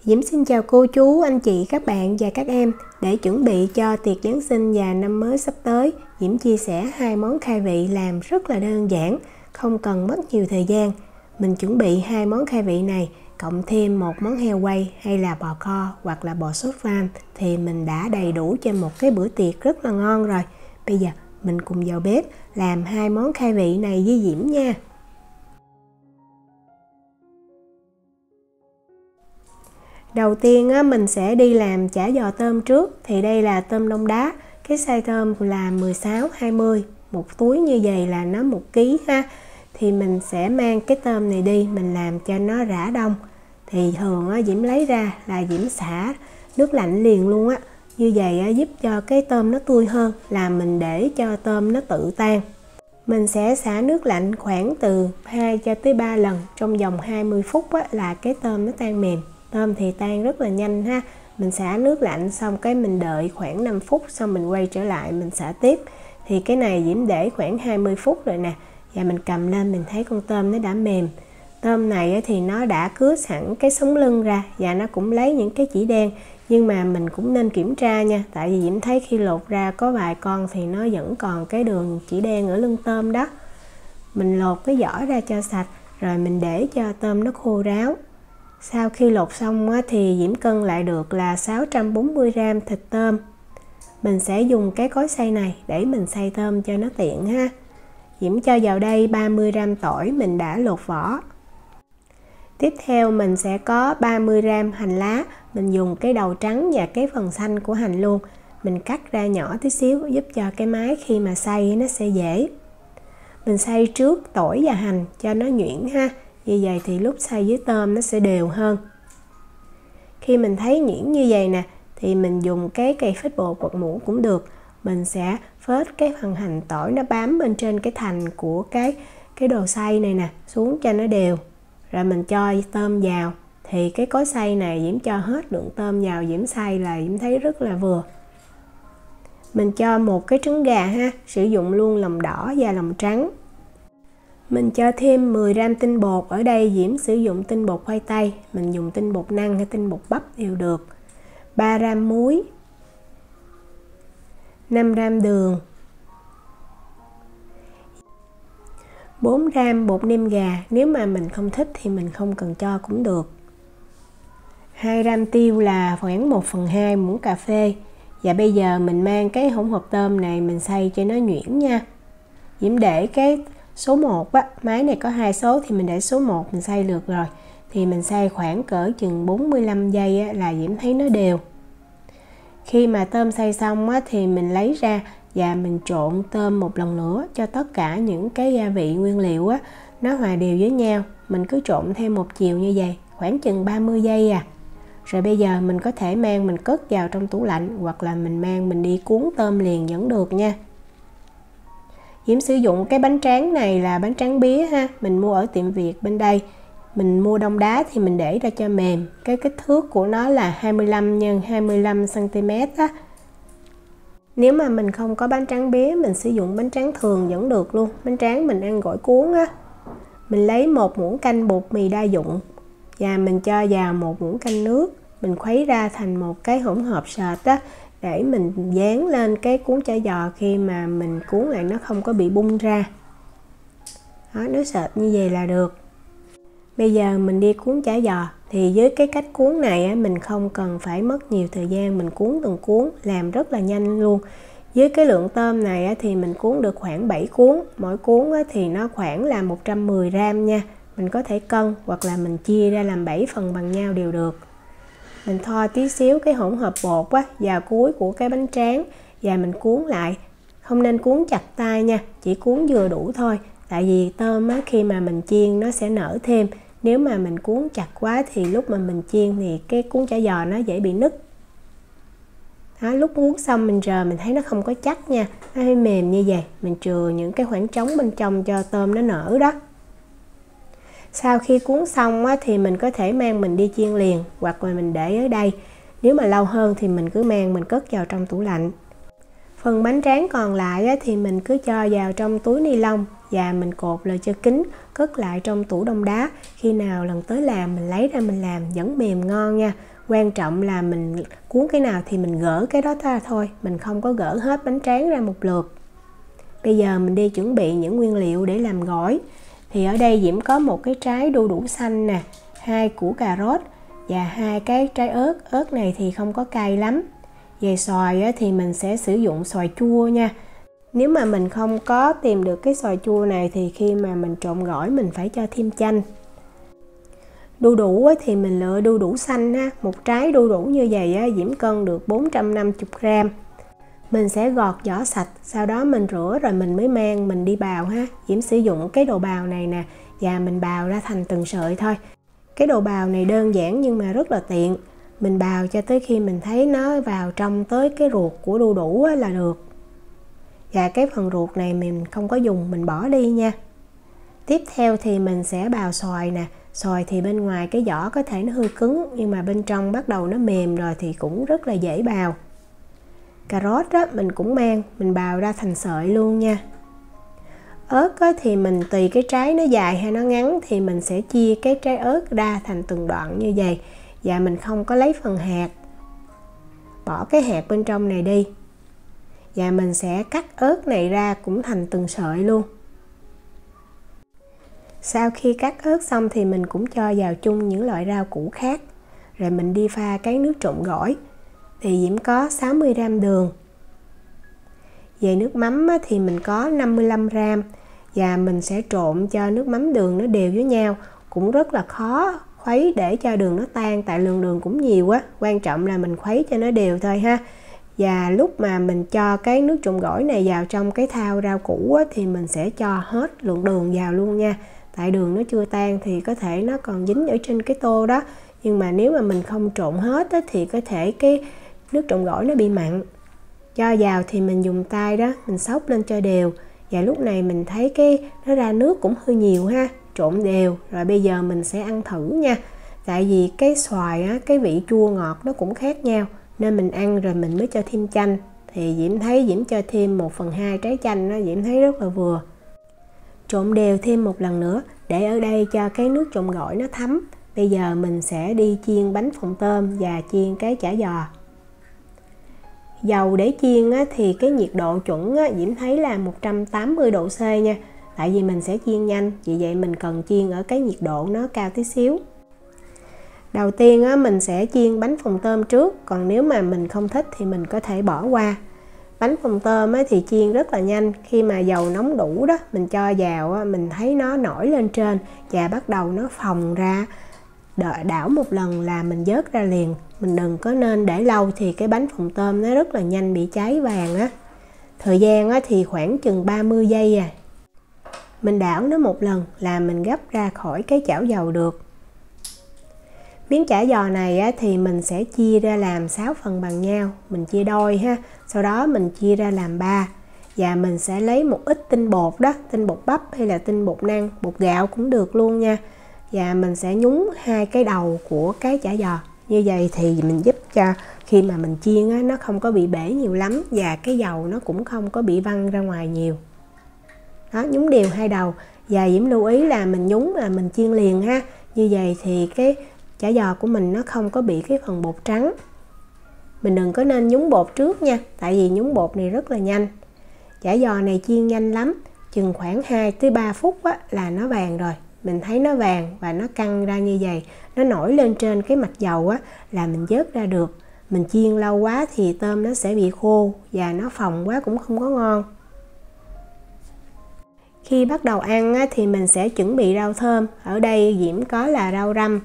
Diễm xin chào cô chú, anh chị, các bạn và các em. Để chuẩn bị cho tiệc Giáng sinh và năm mới sắp tới, Diễm chia sẻ 2 món khai vị làm rất là đơn giản, không cần mất nhiều thời gian. Mình chuẩn bị 2 món khai vị này, cộng thêm một món heo quay hay là bò kho hoặc là bò sốt vang thì mình đã đầy đủ cho một cái bữa tiệc rất là ngon rồi. Bây giờ mình cùng vào bếp làm 2 món khai vị này với Diễm nha. Đầu tiên mình sẽ đi làm chả giò tôm trước. Thì đây là tôm đông đá, cái size tôm là 16-20, một túi như vậy là nó 1 kg ha. Thì mình sẽ mang cái tôm này đi, mình làm cho nó rã đông. Thì thường Diễm lấy ra là Diễm xả nước lạnh liền luôn á. Như vậy giúp cho cái tôm nó tươi hơn, là mình để cho tôm nó tự tan. Mình sẽ xả nước lạnh khoảng từ 2 cho tới 3 lần trong vòng 20 phút là cái tôm nó tan mềm. Tôm thì tan rất là nhanh ha. Mình xả nước lạnh xong cái mình đợi khoảng 5 phút, xong mình quay trở lại mình xả tiếp. Thì cái này Diễm để khoảng 20 phút rồi nè. Và mình cầm lên mình thấy con tôm nó đã mềm. Tôm này thì nó đã cứa sẵn cái sống lưng ra và nó cũng lấy những cái chỉ đen. Nhưng mà mình cũng nên kiểm tra nha, tại vì Diễm thấy khi lột ra có vài con thì nó vẫn còn cái đường chỉ đen ở lưng tôm đó. Mình lột cái vỏ ra cho sạch rồi mình để cho tôm nó khô ráo. Sau khi lột xong thì Diễm cân lại được là 640g thịt tôm. Mình sẽ dùng cái cối xay này để mình xay tôm cho nó tiện ha. Diễm cho vào đây 30g tỏi mình đã lột vỏ. Tiếp theo mình sẽ có 30g hành lá. Mình dùng cái đầu trắng và cái phần xanh của hành luôn. Mình cắt ra nhỏ tí xíu giúp cho cái máy khi mà xay nó sẽ dễ. Mình xay trước tỏi và hành cho nó nhuyễn ha. Như vậy thì lúc xay với tôm nó sẽ đều hơn. Khi mình thấy nhuyễn như vậy nè thì mình dùng cái cây phết bột hoặc muỗng cũng được. Mình sẽ phết cái phần hành tỏi nó bám bên trên cái thành của cái đồ xay này nè xuống cho nó đều. Rồi mình cho tôm vào. Thì cái cối xay này Diễm cho hết lượng tôm vào Diễm xay là Diễm thấy rất là vừa. Mình cho một cái trứng gà ha, sử dụng luôn lòng đỏ và lòng trắng. Mình cho thêm 10g tinh bột, ở đây Diễm sử dụng tinh bột khoai tây, mình dùng tinh bột năng hay tinh bột bắp đều được. 3g muối, 5g đường, 4g bột nêm gà, nếu mà mình không thích thì mình không cần cho cũng được. 2g tiêu là khoảng 1/2 muỗng cà phê. Và bây giờ mình mang cái hỗn hợp tôm này mình xay cho nó nhuyễn nha. Diễm để cái số 1 máy này có 2 số thì mình để số 1 mình xay được rồi. Thì mình xay khoảng cỡ chừng 45 giây là Diễm thấy nó đều. Khi mà tôm xay xong thì mình lấy ra và mình trộn tôm một lần nữa cho tất cả những cái gia vị nguyên liệu nó hòa đều với nhau. Mình cứ trộn theo một chiều như vậy, khoảng chừng 30 giây à. Rồi bây giờ mình có thể mang mình cất vào trong tủ lạnh hoặc là mình mang mình đi cuốn tôm liền vẫn được nha. Diễm sử dụng cái bánh tráng này là bánh tráng bía ha, mình mua ở tiệm Việt bên đây. Mình mua đông đá thì mình để ra cho mềm. Cái kích thước của nó là 25 x 25 cm á. Nếu mà mình không có bánh tráng bía, mình sử dụng bánh tráng thường vẫn được luôn. Bánh tráng mình ăn gỏi cuốn á. Mình lấy 1 muỗng canh bột mì đa dụng và mình cho vào 1 muỗng canh nước. Mình khuấy ra thành một cái hỗn hợp sệt á, để mình dán lên cái cuốn chả giò, khi mà mình cuốn lại nó không có bị bung ra. Đó, nó sệt như vậy là được. Bây giờ mình đi cuốn chả giò. Thì với cái cách cuốn này mình không cần phải mất nhiều thời gian, mình cuốn từng cuốn làm rất là nhanh luôn. Với cái lượng tôm này thì mình cuốn được khoảng 7 cuốn. Mỗi cuốn thì nó khoảng là 110g nha. Mình có thể cân hoặc là mình chia ra làm 7 phần bằng nhau đều được. Mình thoa tí xíu cái hỗn hợp bột vào cuối của cái bánh tráng và mình cuốn lại. Không nên cuốn chặt tay nha, chỉ cuốn vừa đủ thôi. Tại vì tôm khi mà mình chiên nó sẽ nở thêm. Nếu mà mình cuốn chặt quá thì lúc mà mình chiên thì cái cuốn chả giò nó dễ bị nứt. Đó, lúc cuốn xong mình rờ mình thấy nó không có chắc nha, nó hơi mềm như vậy. Mình chừa những cái khoảng trống bên trong cho tôm nó nở đó. Sau khi cuốn xong thì mình có thể mang mình đi chiên liền hoặc là mình để ở đây. Nếu mà lâu hơn thì mình cứ mang mình cất vào trong tủ lạnh. Phần bánh tráng còn lại thì mình cứ cho vào trong túi ni lông và mình cột lại cho kín, cất lại trong tủ đông đá. Khi nào lần tới làm mình lấy ra mình làm vẫn mềm ngon nha. Quan trọng là mình cuốn cái nào thì mình gỡ cái đó ra thôi, mình không có gỡ hết bánh tráng ra một lượt. Bây giờ mình đi chuẩn bị những nguyên liệu để làm gỏi. Thì ở đây Diễm có một cái trái đu đủ xanh nè, 2 củ cà rốt và 2 cái trái ớt. Ớt này thì không có cay lắm. Về xoài thì mình sẽ sử dụng xoài chua nha. Nếu mà mình không có tìm được cái xoài chua này thì khi mà mình trộn gỏi mình phải cho thêm chanh. Đu đủ thì mình lựa đu đủ xanh ha. Một trái đu đủ như vậy Diễm cân được 450g. Mình sẽ gọt vỏ sạch, sau đó mình rửa rồi mình mới mang mình đi bào ha. Diễm sử dụng cái đồ bào này nè, và mình bào ra thành từng sợi thôi. Cái đồ bào này đơn giản nhưng mà rất là tiện. Mình bào cho tới khi mình thấy nó vào trong tới cái ruột của đu đủ là được. Và cái phần ruột này mình không có dùng, mình bỏ đi nha. Tiếp theo thì mình sẽ bào xoài nè. Xoài thì bên ngoài cái vỏ có thể nó hơi cứng, nhưng mà bên trong bắt đầu nó mềm rồi thì cũng rất là dễ bào. Cà rốt mình cũng mang, mình bào ra thành sợi luôn nha. Ớt thì mình tùy cái trái nó dài hay nó ngắn thì mình sẽ chia cái trái ớt ra thành từng đoạn như vậy. Và mình không có lấy phần hạt, bỏ cái hạt bên trong này đi. Và mình sẽ cắt ớt này ra cũng thành từng sợi luôn. Sau khi cắt ớt xong thì mình cũng cho vào chung những loại rau củ khác. Rồi mình đi pha cái nước trộn gỏi. Thì Diễm có 60g đường. Về nước mắm thì mình có 55g. Và mình sẽ trộn cho nước mắm đường nó đều với nhau. Cũng rất là khó khuấy để cho đường nó tan, tại lượng đường cũng nhiều quá. Quan trọng là mình khuấy cho nó đều thôi ha. Và lúc mà mình cho cái nước trộn gỏi này vào trong cái thau rau củ thì mình sẽ cho hết lượng đường vào luôn nha. Tại đường nó chưa tan thì có thể nó còn dính ở trên cái tô đó. Nhưng mà nếu mà mình không trộn hết thì có thể cái nước trộn gỏi nó bị mặn. Cho vào thì mình dùng tay đó, mình xóc lên cho đều. Và lúc này mình thấy cái nó ra nước cũng hơi nhiều ha. Trộn đều, rồi bây giờ mình sẽ ăn thử nha. Tại vì cái xoài cái vị chua ngọt nó cũng khác nhau, nên mình ăn rồi mình mới cho thêm chanh. Thì Diễm thấy Diễm cho thêm 1/2 trái chanh Diễm thấy rất là vừa. Trộn đều thêm một lần nữa để ở đây cho cái nước trộn gỏi nó thấm. Bây giờ mình sẽ đi chiên bánh phồng tôm và chiên cái chả giò. Dầu để chiên thì cái nhiệt độ chuẩn Diễm thấy là 180 độ C nha. Tại vì mình sẽ chiên nhanh, vì vậy mình cần chiên ở cái nhiệt độ nó cao tí xíu. Đầu tiên mình sẽ chiên bánh phồng tôm trước, còn nếu mà mình không thích thì mình có thể bỏ qua. Bánh phồng tôm thì chiên rất là nhanh. Khi mà dầu nóng đủ đó, mình cho vào mình thấy nó nổi lên trên và bắt đầu nó phồng ra. Đảo một lần là mình vớt ra liền. Mình đừng có nên để lâu thì cái bánh phồng tôm nó rất là nhanh bị cháy vàng Thời gian thì khoảng chừng 30 giây Mình đảo nó một lần là mình gấp ra khỏi cái chảo dầu được. Miếng chả giò này thì mình sẽ chia ra làm 6 phần bằng nhau. Mình chia đôi ha. Sau đó mình chia ra làm 3. Và mình sẽ lấy một ít tinh bột đó, tinh bột bắp hay là tinh bột năng, bột gạo cũng được luôn nha. Và mình sẽ nhúng 2 cái đầu của cái chả giò. Như vậy thì mình giúp cho khi mà mình chiên nó không có bị bể nhiều lắm. Và cái dầu nó cũng không có bị văng ra ngoài nhiều. Đó, nhúng đều 2 đầu. Và Diễm lưu ý là mình nhúng là mình chiên liền ha. Như vậy thì cái chả giò của mình nó không có bị cái phần bột trắng. Mình đừng có nên nhúng bột trước nha. Tại vì nhúng bột này rất là nhanh. Chả giò này chiên nhanh lắm. Chừng khoảng 2-3 phút là nó vàng rồi. Mình thấy nó vàng và nó căng ra như vậy. Nó nổi lên trên cái mặt dầu là mình vớt ra được. Mình chiên lâu quá thì tôm nó sẽ bị khô và nó phồng quá cũng không có ngon. Khi bắt đầu ăn thì mình sẽ chuẩn bị rau thơm. Ở đây Diễm có là rau răm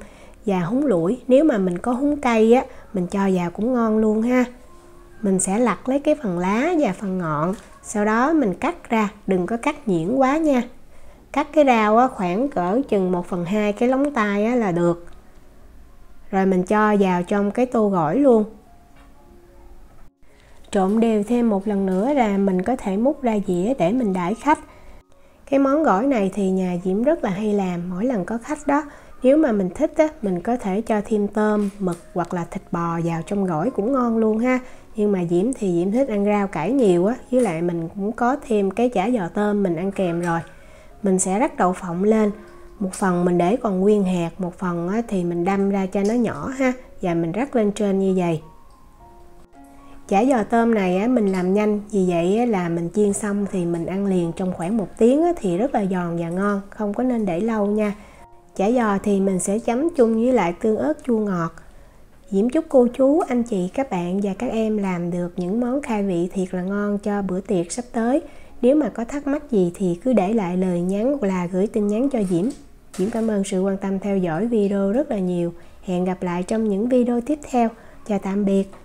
và húng lủi. Nếu mà mình có húng cây mình cho vào cũng ngon luôn ha. Mình sẽ lặt lấy cái phần lá và phần ngọn. Sau đó mình cắt ra, đừng có cắt nhuyễn quá nha. Cắt cái rau khoảng cỡ chừng 1/2 cái lóng tay là được. Rồi mình cho vào trong cái tô gỏi luôn. Trộn đều thêm một lần nữa là mình có thể múc ra dĩa để mình đãi khách. Cái món gỏi này thì nhà Diễm rất là hay làm mỗi lần có khách đó. Nếu mà mình thích mình có thể cho thêm tôm, mực hoặc là thịt bò vào trong gỏi cũng ngon luôn ha. Nhưng mà Diễm thì Diễm thích ăn rau cải nhiều với lại mình cũng có thêm cái chả giò tôm mình ăn kèm rồi. Mình sẽ rắc đậu phộng lên, một phần mình để còn nguyên hạt, một phần thì mình đâm ra cho nó nhỏ ha, và mình rắc lên trên như vậy. Chả giò tôm này mình làm nhanh, vì vậy là mình chiên xong thì mình ăn liền trong khoảng 1 tiếng thì rất là giòn và ngon, không có nên để lâu nha. Chả giò thì mình sẽ chấm chung với lại tương ớt chua ngọt. Diễm chúc cô chú, anh chị, các bạn và các em làm được những món khai vị thiệt là ngon cho bữa tiệc sắp tới. Nếu mà có thắc mắc gì thì cứ để lại lời nhắn hoặc là gửi tin nhắn cho Diễm. Diễm cảm ơn sự quan tâm theo dõi video rất là nhiều. Hẹn gặp lại trong những video tiếp theo. Chào tạm biệt.